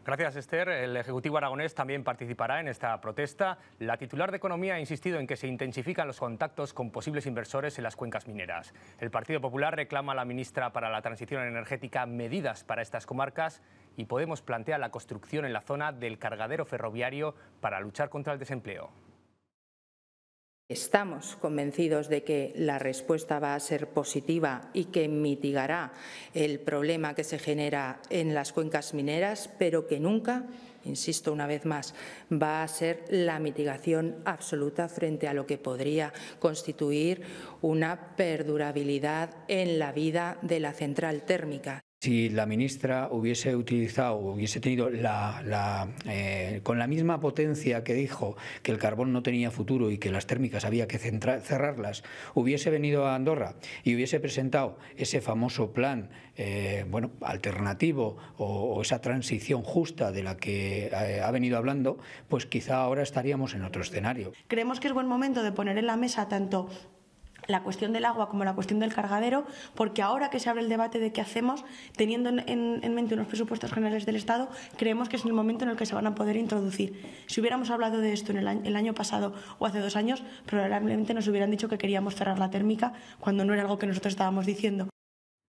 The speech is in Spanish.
Gracias, Esther. El Ejecutivo aragonés también participará en esta protesta. La titular de Economía ha insistido en que se intensifican los contactos con posibles inversores en las cuencas mineras. El Partido Popular reclama a la ministra para la Transición Energética medidas para estas comarcas y Podemos plantea la construcción en la zona del cargadero ferroviario para luchar contra el desempleo. Estamos convencidos de que la respuesta va a ser positiva y que mitigará el problema que se genera en las cuencas mineras, pero que nunca, insisto una vez más, va a ser la mitigación absoluta frente a lo que podría constituir una perdurabilidad en la vida de la central térmica. Si la ministra hubiese utilizado, hubiese tenido con la misma potencia que dijo que el carbón no tenía futuro y que las térmicas había que cerrarlas, hubiese venido a Andorra y hubiese presentado ese famoso plan alternativo o esa transición justa de la que ha venido hablando, pues quizá ahora estaríamos en otro escenario. Creemos que es buen momento de poner en la mesa tanto la cuestión del agua como la cuestión del cargadero, porque ahora que se abre el debate de qué hacemos, teniendo en mente unos presupuestos generales del Estado, creemos que es el momento en el que se van a poder introducir. Si hubiéramos hablado de esto el año pasado o hace 2 años, probablemente nos hubieran dicho que queríamos cerrar la térmica cuando no era algo que nosotros estábamos diciendo.